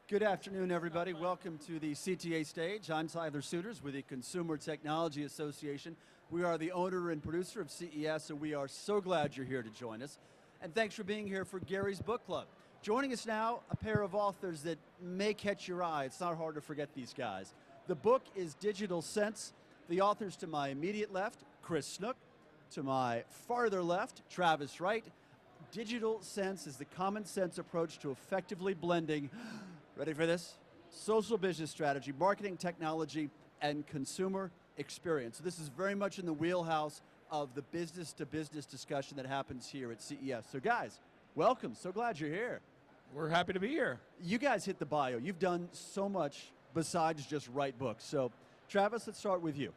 Good afternoon, everybody. Welcome to the CTA stage. I'm Tyler Souters with the Consumer Technology Association. We are the owner and producer of CES, and we are so glad you're here to join us. And thanks for being here for Gary's Book Club. Joining us now, a pair of authors that may catch your eye. It's not hard to forget these guys. The book is Digital Sense. The authors to my immediate left, Chris Snook. To my farther left, Travis Wright. Digital Sense is the common sense approach to effectively blending, ready for this? Social business strategy, marketing technology, and consumer experience. So this is very much in the wheelhouse of the business-to-business discussion that happens here at CES. So guys, welcome. So glad you're here. We're happy to be here. You guys hit the bio. You've done so much besides just write books. So Travis, let's start with you.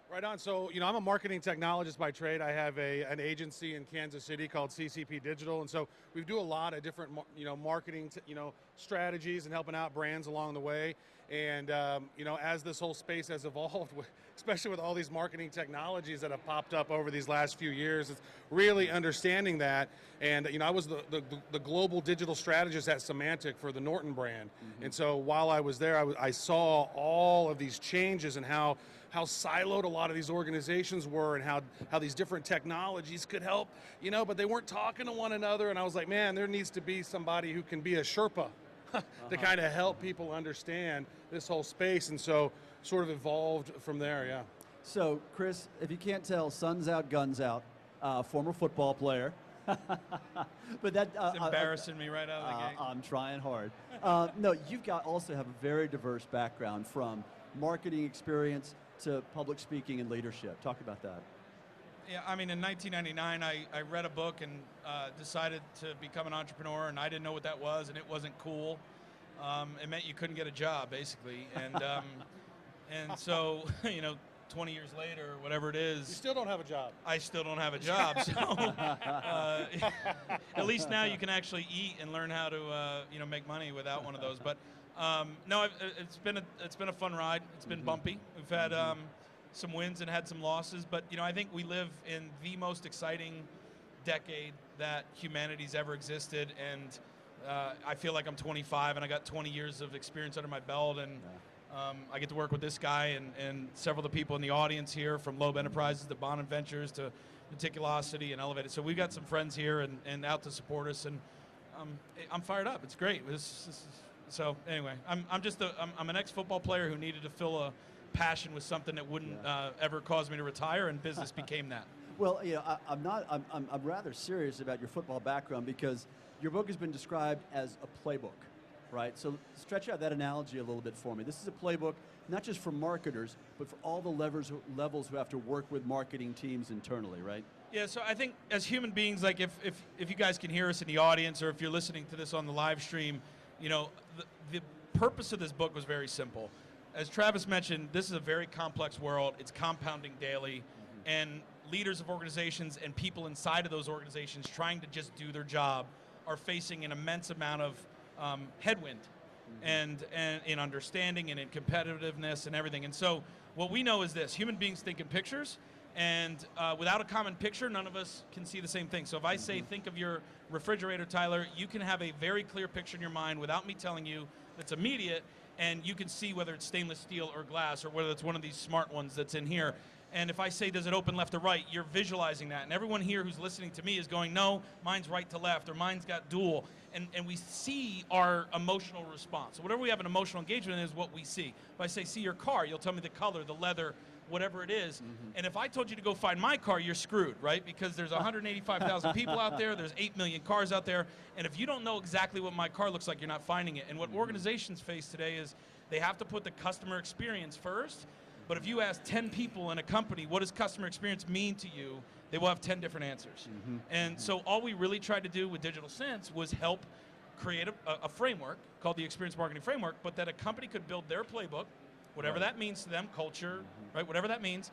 Right on. So, I'm a marketing technologist by trade. I have an agency in Kansas City called CCP Digital, and so we do a lot of different, marketing, strategies and helping out brands along the way. And as this whole space has evolved, especially with all these marketing technologies that have popped up over these last few years, it's really understanding that. And I was the global digital strategist at Symantec for the Norton brand. Mm-hmm. And so while I was there, I saw all of these changes and how siloed a lot of these organizations were, and how these different technologies could help, but they weren't talking to one another. And I was like, man, there needs to be somebody who can be a Sherpa to kind of help people understand this whole space. And so sort of evolved from there, yeah. So Chris, if you can't tell, sun's out, guns out, former football player. But that it's embarrassing me right out of the gate. I'm trying hard. No, you've also have a very diverse background, from marketing experience to public speaking and leadership. Talk about that. Yeah, I mean, in 1999, I read a book and decided to become an entrepreneur, and I didn't know what that was, and it wasn't cool. It meant you couldn't get a job, basically. And and so, 20 years later, or whatever it is. You still don't have a job. I still don't have a job. So at least now you can actually eat and learn how to make money without one of those. But no, it's been a fun ride. It's been bumpy. We've had some wins and had some losses, but I think we live in the most exciting decade that humanity's ever existed, and I feel like I'm 25 and I got 20 years of experience under my belt, and I get to work with this guy and several of the people in the audience here, from Loeb Enterprises to Bond Ventures to Meticulosity and Elevated. So we've got some friends here and out to support us, and I'm fired up. It's great. So anyway, I'm an ex-football player who needed to fill a passion with something that wouldn't ever cause me to retire, and business became that. Well, I'm rather serious about your football background, because your book has been described as a playbook, right? So stretch out that analogy a little bit for me. This is a playbook not just for marketers, but for all the levels who have to work with marketing teams internally, right? Yeah, so I think as human beings, like if you guys can hear us in the audience, or if you're listening to this on the live stream, the purpose of this book was very simple. As Travis mentioned, this is a very complex world. It's compounding daily, and leaders of organizations and people inside of those organizations trying to just do their job are facing an immense amount of headwind and in understanding and in competitiveness and everything. And so what we know is this: human beings think in pictures, and without a common picture, none of us can see the same thing. So if I say, think of your refrigerator, Tyler, you can have a very clear picture in your mind without me telling you that's immediate, and you can see whether it's stainless steel or glass, or whether it's one of these smart ones that's in here. And if I say, does it open left or right, you're visualizing that. And everyone here who's listening to me is going, no, mine's right to left, or mine's got dual. And we see our emotional response. So whatever we have an emotional engagement in is what we see. If I say, see your car, you'll tell me the color, the leather, whatever it is. And if I told you to go find my car, you're screwed, right? Because there's 185,000 people out there, there's 8 million cars out there, and if you don't know exactly what my car looks like, you're not finding it. And what organizations face today is they have to put the customer experience first, but if you ask 10 people in a company, what does customer experience mean to you, they will have 10 different answers. And so all we really tried to do with Digital Sense was help create a framework called the Experience Marketing Framework, but that a company could build their playbook, whatever that means to them, culture, right, whatever that means,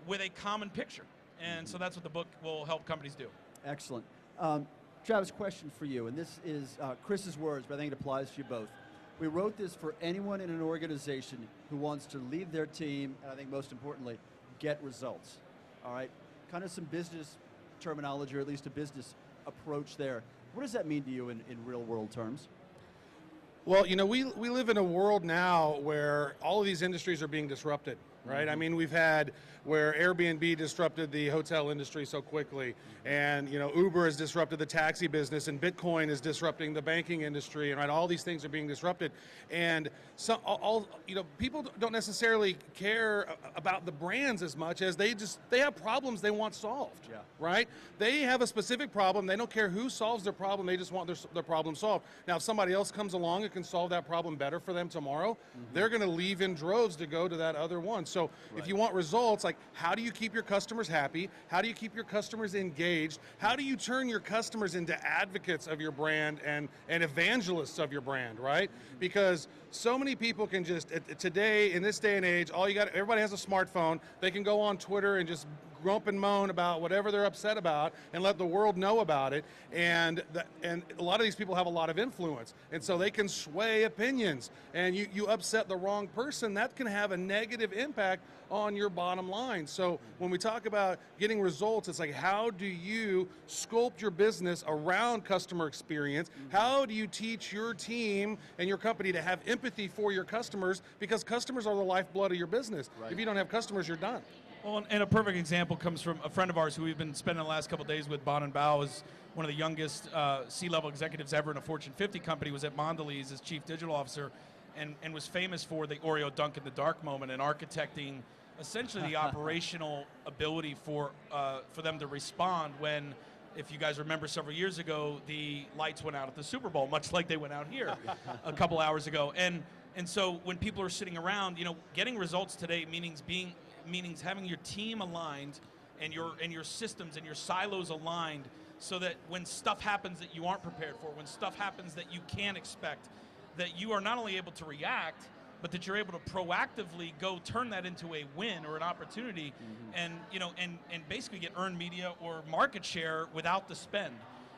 with a common picture. And so that's what the book will help companies do. Excellent. Travis, question for you, and this is Chris's words, but I think it applies to you both. We wrote this for anyone in an organization who wants to lead their team, and I think most importantly, get results. All right? Kind of some business terminology, or at least a business approach there. What does that mean to you in real world terms? Well, we live in a world now where all of these industries are being disrupted, right? I mean, we've had where Airbnb disrupted the hotel industry so quickly, and Uber has disrupted the taxi business, and Bitcoin is disrupting the banking industry, and right, all these things are being disrupted, and people don't necessarily care about the brands as much as they have problems they want solved, right? They have a specific problem. They don't care who solves their problem. They just want their problem solved. Now, if somebody else comes along and can solve that problem better for them tomorrow, they're going to leave in droves to go to that other one. So if you want results, like how do you keep your customers happy? How do you keep your customers engaged? How do you turn your customers into advocates of your brand and evangelists of your brand, right? Because so many people can just, today, in this day and age, everybody has a smartphone. They can go on Twitter and just grump and moan about whatever they're upset about and let the world know about it. And a lot of these people have a lot of influence. And so they can sway opinions. And you upset the wrong person, that can have a negative impact on your bottom line. So when we talk about getting results, it's like, how do you sculpt your business around customer experience? How do you teach your team and your company to have empathy for your customers? Because customers are the lifeblood of your business. Right. If you don't have customers, you're done. Well, and a perfect example comes from a friend of ours who we've been spending the last couple of days with. Bon and Bao is one of the youngest C-level executives ever in a Fortune 50 company, was at Mondelez as chief digital officer, and was famous for the Oreo dunk in the dark moment and architecting essentially the operational ability for them to respond when, if you guys remember several years ago, the lights went out at the Super Bowl, much like they went out here a couple hours ago. And so when people are sitting around, getting results today means having your team aligned and your systems and your silos aligned, so that when stuff happens that you aren't prepared for, when stuff happens that you can't expect, that you are not only able to react, but that you're able to proactively go turn that into a win or an opportunity, and basically get earned media or market share without the spend.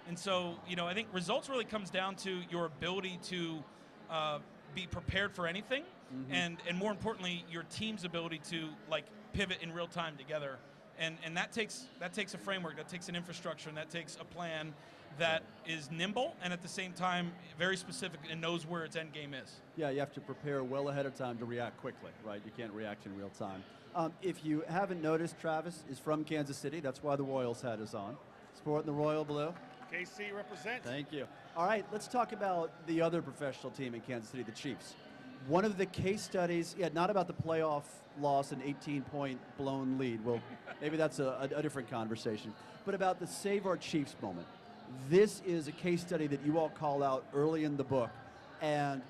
And so I think results really comes down to your ability to be prepared for anything, and more importantly, your team's ability to pivot in real time together. And that takes a framework, that takes an infrastructure, and that takes a plan that is nimble and at the same time very specific and knows where its end game is. Yeah, you have to prepare well ahead of time to react quickly, right? You can't react in real time. If you haven't noticed, Travis is from Kansas City. That's why the Royals hat is on. Sporting the royal blue. KC represent. Thank you. All right, let's talk about the other professional team in Kansas City, the Chiefs. One of the case studies, not about the playoff loss, an 18-point blown lead. Well, maybe that's a different conversation. But about the Save Our Chiefs moment. This is a case study that you all call out early in the book. And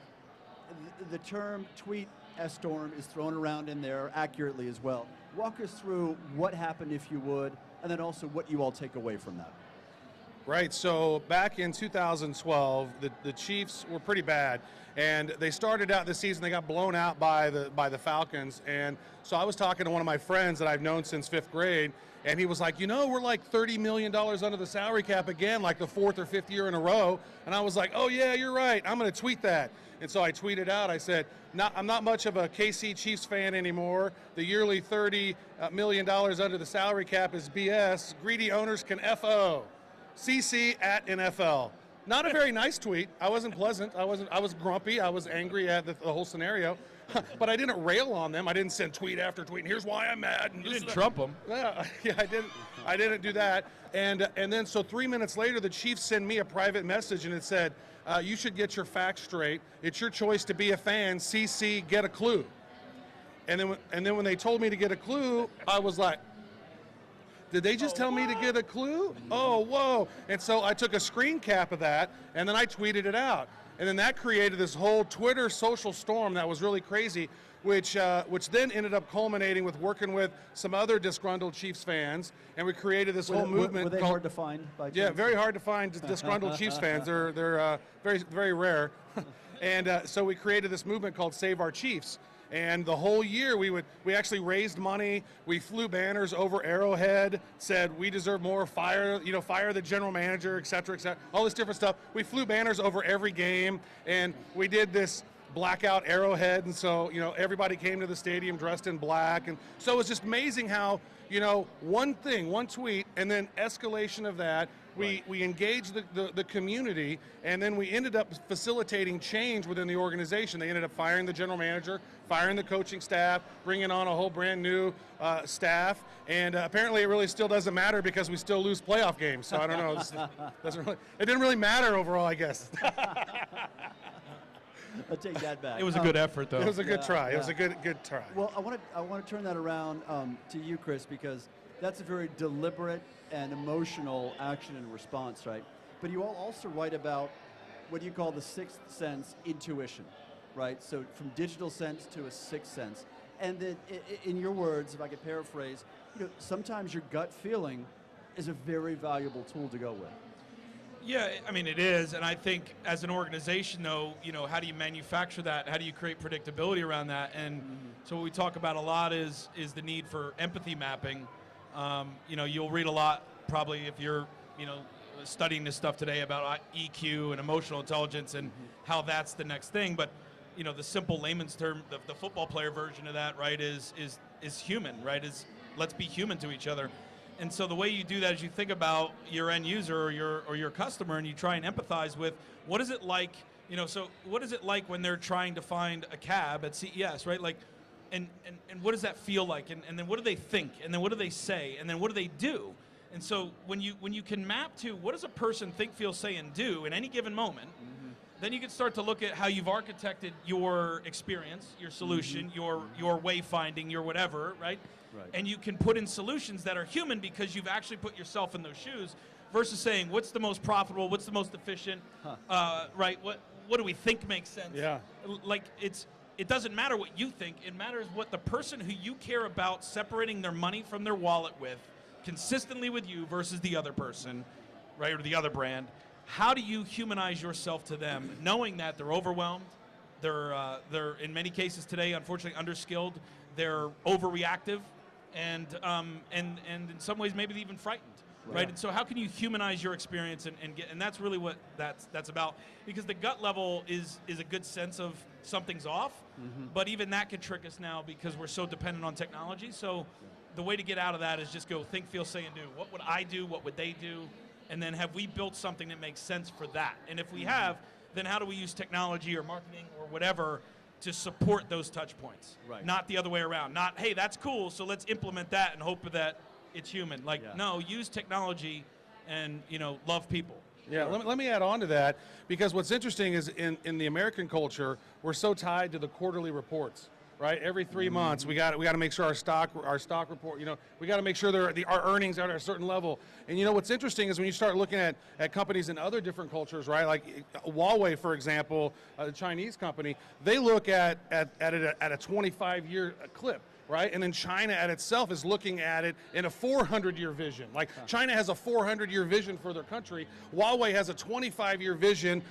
the term tweet-storm is thrown around in there accurately as well. Walk us through what happened, if you would, and then also what you all take away from that. Right, so back in 2012, the Chiefs were pretty bad, and they started out the season, they got blown out by the Falcons, and so I was talking to one of my friends that I've known since 5th grade, and he was like, we're like $30 million under the salary cap again, like the 4th or 5th year in a row, and I was like, oh yeah, you're right, I'm going to tweet that. And so I tweeted out, I said, I'm not much of a KC Chiefs fan anymore. The yearly $30 million under the salary cap is BS. Greedy owners can FO. CC at NFL. Not a very nice tweet. I wasn't pleasant. I was grumpy. I was angry at the whole scenario. But I didn't rail on them. I didn't send tweet after tweet, and here's why I'm mad. And you didn't trump them. Yeah, I didn't do that. And then so 3 minutes later, the Chiefs send me a private message, and it said, you should get your facts straight. It's your choice to be a fan. CC, get a clue. And then when they told me to get a clue, I was like, did they just tell me to get a clue? Oh, whoa. And so I took a screen cap of that, and then I tweeted it out. And then that created this whole Twitter social storm that was really crazy, which then ended up culminating with working with some other disgruntled Chiefs fans, and we created this whole movement. Were they hard to find by chance? Yeah, very hard to find disgruntled Chiefs fans. They're very, very rare. And so we created this movement called Save Our Chiefs. And the whole year we actually raised money. We flew banners over Arrowhead, said we deserve more, fire the general manager, et cetera, all this different stuff. We flew banners over every game, and we did this blackout Arrowhead, and so everybody came to the stadium dressed in black, and so it was just amazing how one tweet, and then escalation of that We engaged the community, and then we ended up facilitating change within the organization. They ended up firing the general manager, firing the coaching staff, bringing on a whole brand new staff, and apparently it really still doesn't matter because we still lose playoff games. So I don't know. It didn't really matter overall, I guess. I'll take that back. It was a good effort, though. It was a good try. It was a good try. Well, I want to turn that around to you, Chris, because that's a very deliberate and emotional action and response, right? But you all also write about what you call the sixth sense intuition, right? So from digital sense to a sixth sense. And that, in your words, if I could paraphrase, sometimes your gut feeling is a very valuable tool to go with. Yeah, I mean, it is, and I think as an organization, though, how do you manufacture that? How do you create predictability around that? And so what we talk about a lot is the need for empathy mapping. You'll read a lot, probably, if you're, studying this stuff today about EQ and emotional intelligence and how that's the next thing. But, the simple layman's term, the football player version of that, right, is human, right? Is let's be human to each other. And so the way you do that is you think about your end user or your customer, and you try and empathize with what is it like, so what is it like when they're trying to find a cab at CES, right? Like, and what does that feel like? And then what do they think? And then what do they say? And then what do they do? And so when you can map to what does a person think, feel, say, and do in any given moment, then you can start to look at how you've architected your experience, your solution, your wayfinding, your whatever, right? Right. And you can put in solutions that are human because you've actually put yourself in those shoes versus saying, what's the most profitable, what's the most efficient, right? What do we think makes sense? Yeah. Like, it doesn't matter what you think. It matters what the person who you care about separating their money from their wallet with consistently with you versus the other person, right, or the other brand. How do you humanize yourself to them, knowing that they're overwhelmed, they're in many cases today, unfortunately, underskilled, they're overreactive, and in some ways maybe even frightened, right? And so how can you humanize your experience and that's really what that's about, because the gut level is a good sense of something's off, but even that can trick us now because we're so dependent on technology. So the way to get out of that is just go think, feel, say, and do. What would I do? What would they do? And then have we built something that makes sense for that? And if we have, then how do we use technology or marketing or whatever to support those touch points? Right. Not the other way around. Not, hey, that's cool, so let's implement that and hope that it's human. Like, no, use technology and, love people. Yeah, let me add on to that, because what's interesting is in the American culture, we're so tied to the quarterly reports. Right, every 3 months we got to make sure our stock report. We got to make sure our earnings are at a certain level. And what's interesting is when you start looking at companies in other different cultures, right? Like Huawei, for example, a Chinese company, they look at it at a 25-year clip. Right, and then China at itself is looking at it in a 400-year vision. Like China has a 400-year vision for their country. Huawei has a 25-year vision.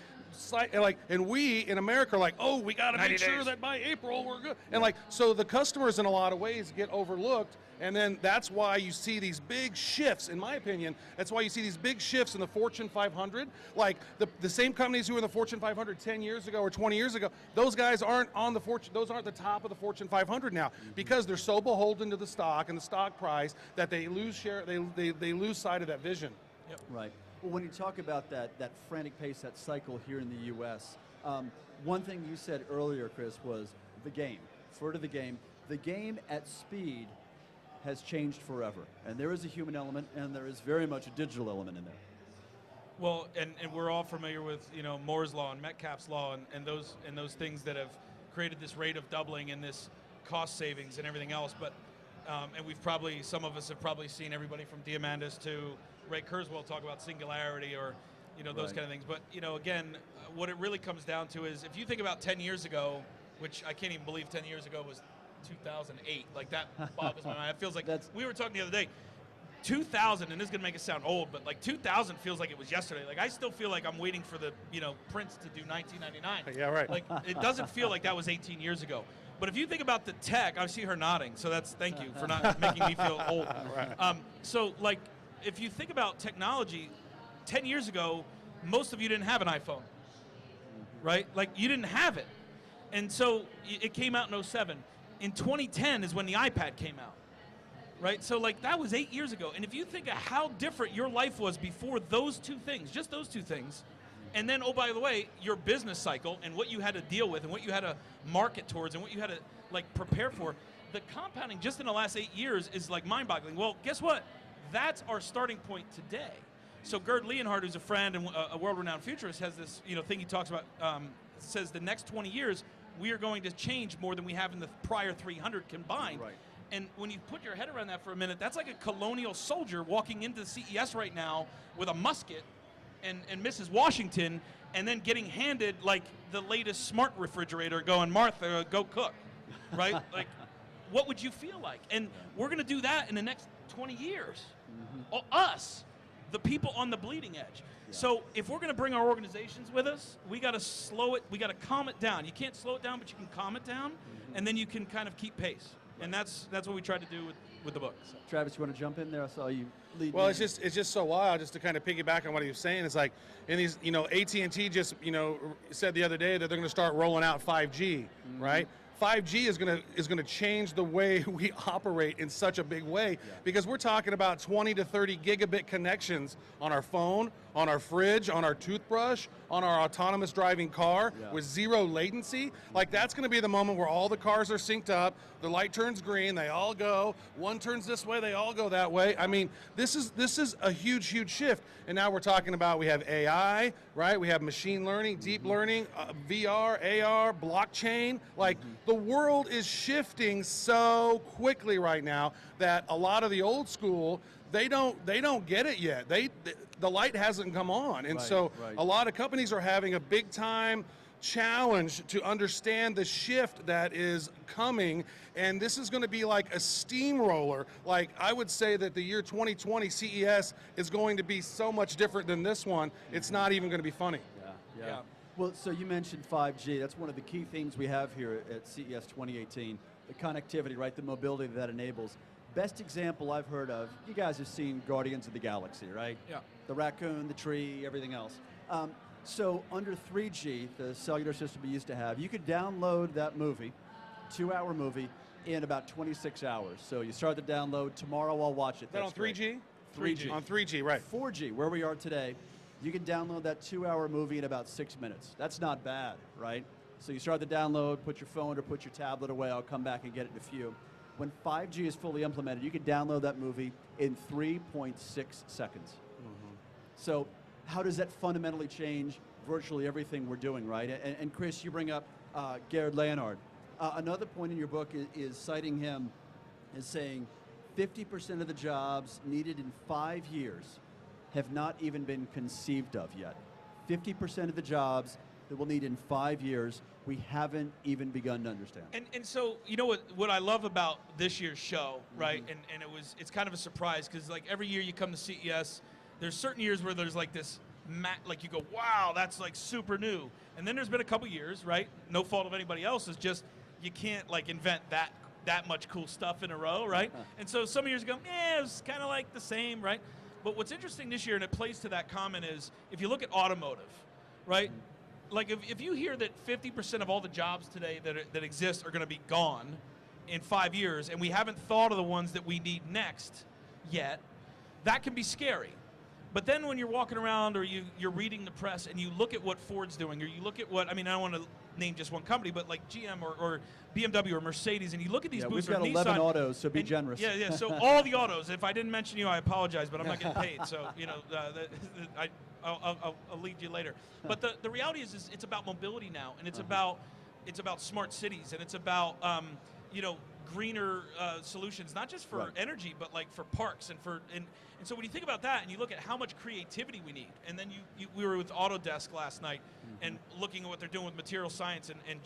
And we in America are like, oh, we got to make sure that by April we're good. And so the customers in a lot of ways get overlooked. And then that's why you see these big shifts, in my opinion. That's why you see these big shifts in the Fortune 500. Like the same companies who were in the Fortune 500 10 years ago or 20 years ago, those guys aren't on the those aren't the top of the Fortune 500 now, because they're so beholden to the stock and the stock price that they lose share. They lose sight of that vision. Yep. Right. Well, when you talk about that frantic pace, that cycle here in the U.S., one thing you said earlier, Chris, was the game. Refer to the game. The game at speed has changed forever, and there is a human element, and there is very much a digital element in there. Well, and we're all familiar with Moore's law and Metcalfe's law and those things that have created this rate of doubling and this cost savings and everything else. But and some of us have probably seen everybody from Diamandis to Ray Kurzweil talk about singularity or those kind of things. But again, what it really comes down to is if you think about 10 years ago, which I can't even believe 10 years ago was 2008. Like, that boggles my mind. It feels like we were talking the other day. 2000, and this is going to make it sound old, but like 2000 feels like it was yesterday. Like, I still feel like I'm waiting for the, Prince to do 1999. Yeah, right. Like, it doesn't feel like that was 18 years ago. But if you think about the tech, I see her nodding, so thank you for not making me feel old. Right. So, like, if you think about technology, 10 years ago, most of you didn't have an iPhone, right? Like, you didn't have it. And so it came out in 2007. In 2010 is when the iPad came out, right? So like that was 8 years ago. And if you think of how different your life was before those two things, just those two things, and then, oh, by the way, your business cycle and what you had to deal with and what you had to market towards and what you had to like prepare for, the compounding just in the last 8 years is like mind-boggling. Well, guess what? That's our starting point today. So Gerd Leonhardt, who's a friend and a world-renowned futurist, has this thing he talks about, says the next 20 years, we are going to change more than we have in the prior 300 combined. Right. And when you put your head around that for a minute, that's like a colonial soldier walking into CES right now with a musket and Mrs. Washington, and then getting handed like the latest smart refrigerator going, Martha, go cook, right? Like, what would you feel like? And we're gonna do that in the next 20 years. Us, the people on the bleeding edge. So if we're gonna bring our organizations with us, we gotta slow it, we gotta calm it down. You can't slow it down, but you can calm it down, and then you can kind of keep pace. And that's what we tried to do with the book. So. Travis, you want to jump in there? I saw you lead. Well, it's just so wild. Just to kind of piggyback on what he was saying, it's like in these, AT&T just said the other day that they're going to start rolling out 5G, right? 5G is gonna change the way we operate in such a big way, because we're talking about 20 to 30 gigabit connections on our phone, on our fridge, on our toothbrush, on our autonomous driving car with zero latency. Like, that's going to be the moment where all the cars are synced up, the light turns green, they all go, one turns this way, they all go that way. I mean, this is a huge shift. And now we're talking about, we have AI, right? We have machine learning, deep learning, VR, AR, blockchain. Like, the world is shifting so quickly right now that a lot of the old school, they don't get it yet. The light hasn't come on. And a lot of companies are having a big time challenge to understand the shift that is coming, and this is going to be like a steamroller. Like, I would say that the year 2020 CES is going to be so much different than this one, it's not even going to be funny. Yeah. Well, so you mentioned 5G. That's one of the key themes we have here at CES 2018, the connectivity, right, the mobility that enables. Best example I've heard of, you guys have seen Guardians of the Galaxy, right? Yeah. The raccoon, the tree, everything else. So under 3G, the cellular system we used to have, you could download that movie, 2-hour movie, in about 26 hours. So you start the download, tomorrow I'll watch it. Is that on 3G? 3G. On 3G, right. 4G, where we are today, you can download that 2-hour movie in about 6 minutes. That's not bad, right? So you start the download, put your phone or put your tablet away, I'll come back and get it in a few. When 5G is fully implemented, you can download that movie in 3.6 seconds. So how does that fundamentally change virtually everything we're doing, right? And Chris, you bring up Gary Leonhardt. Another point in your book is citing him as saying 50% of the jobs needed in 5 years have not even been conceived of yet. 50% of the jobs that we'll need in 5 years, we haven't even begun to understand. And so, you know what I love about this year's show, right? And it's kind of a surprise, because like every year you come to CES, there's certain years where there's like this, like you go, wow, that's like super new. And then there's been a couple years, right? No fault of anybody else's, just you can't like invent that much cool stuff in a row, right? And so some years ago, it was kind of like the same, right? But what's interesting this year, and it plays to that comment, is if you look at automotive, right? Like if you hear that 50% of all the jobs today that exist are going to be gone in 5 years, and we haven't thought of the ones that we need next yet, that can be scary. But then when you're walking around or you're reading the press and you look at what Ford's doing, or you look at what, I mean, I don't want to name just one company, but like GM or BMW or Mercedes, and you look at these booths, we've got 11 autos, so be generous. Yeah, so all the autos. If I didn't mention you, I apologize, but I'm not getting paid, so I'll lead you later. But the reality is it's about mobility now, and it's about smart cities, and it's about greener solutions, not just for energy, but like for parks and and so when you think about that and you look at how much creativity we need, and then we were with Autodesk last night and looking at what they're doing with material science and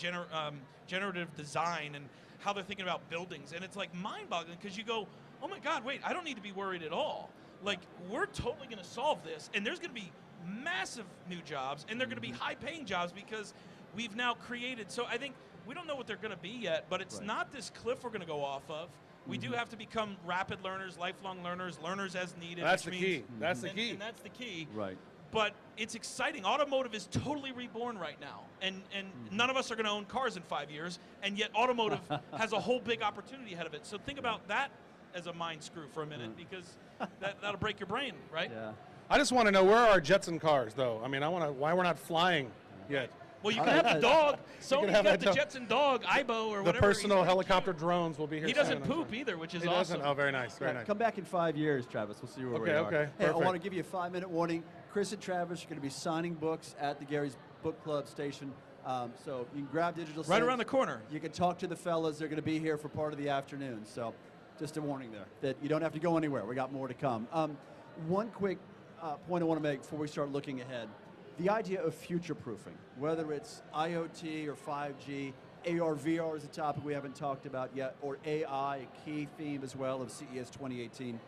generative design and how they're thinking about buildings, and it's like mind-boggling, because you go, oh my God, wait, I don't need to be worried at all. Like, we're totally going to solve this, and there's going to be massive new jobs, and they're going to be high-paying jobs because we've now created. So I think we don't know what they're going to be yet, but it's not this cliff we're going to go off of. We do have to become rapid learners, lifelong learners as needed. That's the key. That's the key. And that's the key. Right. But it's exciting. Automotive is totally reborn right now, and none of us are going to own cars in 5 years, and yet automotive has a whole big opportunity ahead of it. So think about that as a mind screw for a minute because that'll break your brain, right? Yeah. I just want to know, where are our Jetson cars, though? I mean, why we're not flying yet. Well, you can have the dog. Sony's have got that the Jetson dog, Ibo, or The whatever. personal helicopter drones will be here He soon, doesn't I'm poop sure. either, which is He awesome. doesn't? Oh, very nice, very Yeah, nice. come back in 5 years, Travis. We'll see where we are. Okay, Hey, I perfect. want to give you a 5-minute warning. Chris and Travis are going to be signing books at the Gary's Book Club station. So you can grab digital Right signs. around the corner. You can talk to the fellas. They're going to be here for part of the afternoon. So just a warning there that you don't have to go anywhere. We got more to come. One quick point I want to make before we start looking ahead. The idea of future-proofing, whether it's IoT or 5G, AR, VR is a topic we haven't talked about yet, or AI, a key theme as well of CES 2018.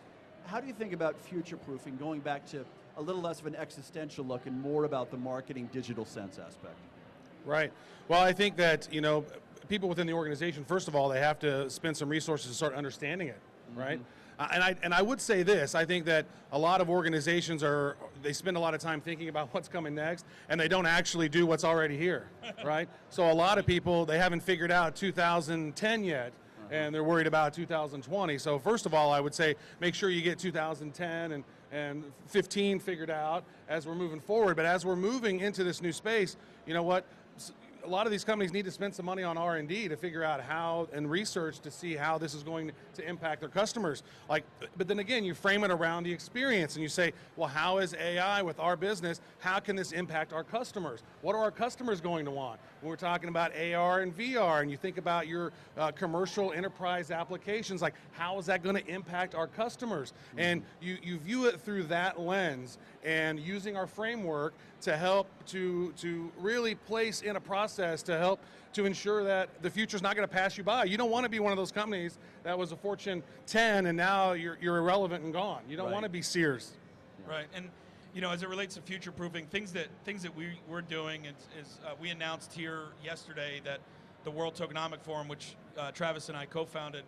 How do you think about future-proofing, going back to a little less of an existential look and more about the marketing digital sense aspect? Right. Well, I think that, people within the organization, first of all, they have to spend some resources to start understanding it, right? And I would say this, I think that a lot of organizations they spend a lot of time thinking about what's coming next, and they don't actually do what's already here, right? So a lot of people, they haven't figured out 2010 yet, and they're worried about 2020. So first of all, I would say make sure you get 2010 and 15 figured out as we're moving forward. But as we're moving into this new space, you know what? A lot of these companies need to spend some money on R&D to figure out how, and research to see how this is going to impact their customers. But then again, you frame it around the experience and you say, well, how is AI with our business? How can this impact our customers? What are our customers going to want? When we're talking about AR and VR, and you think about your commercial enterprise applications, like how is that going to impact our customers? And you view it through that lens, and using our framework to help to really place in a process to help to ensure that the future's not going to pass you by. You don't want to be one of those companies that was a Fortune 10 and now you're irrelevant and gone. You don't want to be Sears. Right, and as it relates to future-proofing, things that we're doing is we announced here yesterday that the World Tokenomic Forum, which Travis and I co-founded,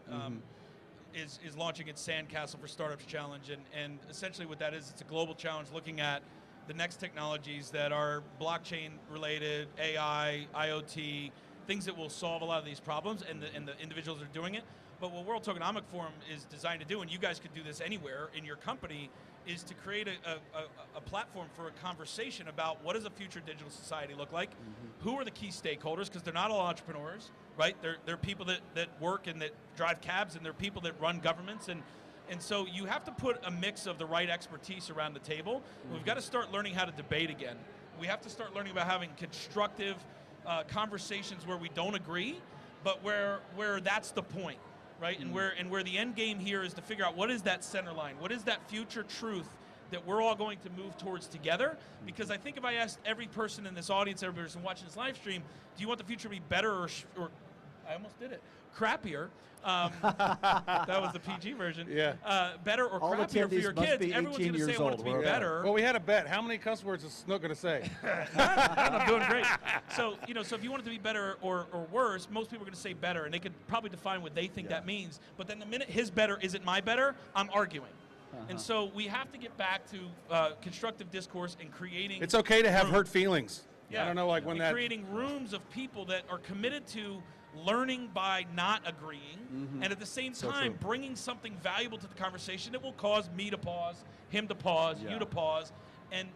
is launching its Sandcastle for Startups Challenge, and essentially what that is, it's a global challenge looking at the next technologies that are blockchain-related, AI, IoT, things that will solve a lot of these problems, and the individuals that are doing it. But what World Tokenomic Forum is designed to do, and you guys could do this anywhere in your company, is to create a platform for a conversation about what does a future digital society look like, who are the key stakeholders, because they're not all entrepreneurs, right? They're people that work and that drive cabs, and they're people that run governments, and so you have to put a mix of the right expertise around the table. We've got to start learning how to debate again. We have to start learning about having constructive conversations where we don't agree, but where that's the point. Right, and where the end game here is to figure out what is that center line, what is that future truth that we're all going to move towards together. Because I think if I asked every person in this audience, every person watching this live stream, do you want the future to be better or I almost did it, crappier? That was the PG version. Yeah. Better or All crappier for your attendees must kids? be Everyone's 18 going to say years I want it to be old. better. Well, we had a bet. How many cuss words is Snook going to say? I'm doing great. So, so if you want it to be better or worse, most people are going to say better, and they could probably define what they think that means. But then the minute his better isn't my better, I'm arguing. And so we have to get back to constructive discourse and creating. It's okay to have hurt feelings. Yeah. I don't know, when that. Creating rooms of people that are committed to learning by not agreeing, and at the same time bringing something valuable to the conversation that will cause me to pause, him to pause, you to pause, and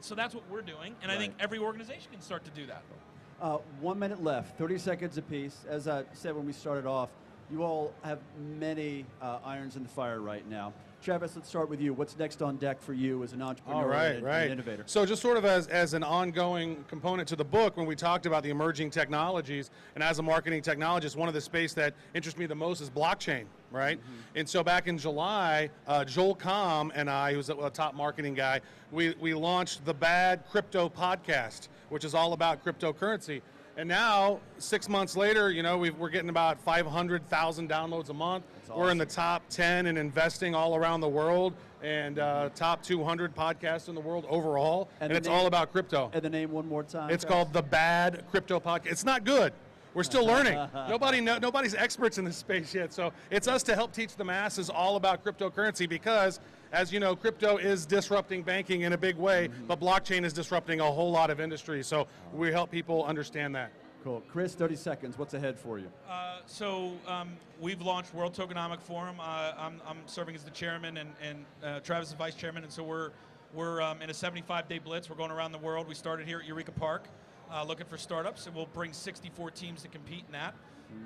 so that's what we're doing, and I think every organization can start to do that. 1 minute left, 30 seconds apiece. As I said when we started off, you all have many irons in the fire right now. Travis, let's start with you. What's next on deck for you as an entrepreneur and an innovator? So just sort of as an ongoing component to the book, when we talked about the emerging technologies, and as a marketing technologist, one of the space that interests me the most is blockchain, right? And so back in July, Joel Comm and I, who's a top marketing guy, we launched the Bad Crypto podcast, which is all about cryptocurrency. And now, 6 months later, we're getting about 500,000 downloads a month. We're in the top 10 in investing all around the world, and top 200 podcasts in the world overall. And it's all about crypto. And the name one more time. It's called the Bad Crypto Podcast. It's not good. We're still learning. Nobody's experts in this space yet. So it's us to help teach the masses all about cryptocurrency, because, as you know, crypto is disrupting banking in a big way, but blockchain is disrupting a whole lot of industries. So we help people understand that. Cool. Chris, 30 seconds. What's ahead for you? We've launched World Tokenomic Forum. I'm serving as the chairman, and Travis is vice chairman, and so we're in a 75-day blitz. We're going around the world. We started here at Eureka Park, looking for startups, and we'll bring 64 teams to compete in that.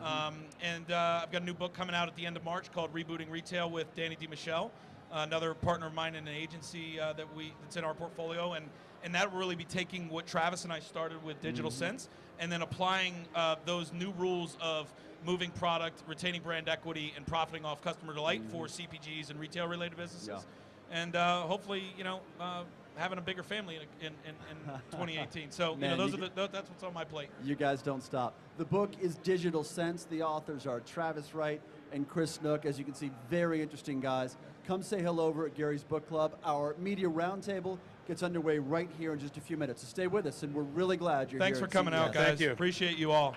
I've got a new book coming out at the end of March called Rebooting Retail with Danny DiMichele, another partner of mine in an agency that's in our portfolio, and that will really be taking what Travis and I started with Digital Sense, and then applying those new rules of moving product, retaining brand equity, and profiting off customer delight for CPGs and retail-related businesses, and hopefully, having a bigger family in 2018. So, Man, that's what's on my plate. You guys don't stop. The book is Digital Sense. The authors are Travis Wright and Chris Snook. As you can see, very interesting guys. Come say hello over at Gary's Book Club. Our media roundtable gets underway right here in just a few minutes. So stay with us, and we're really glad you're here. Thanks for coming out, guys. Thank you. Appreciate you all.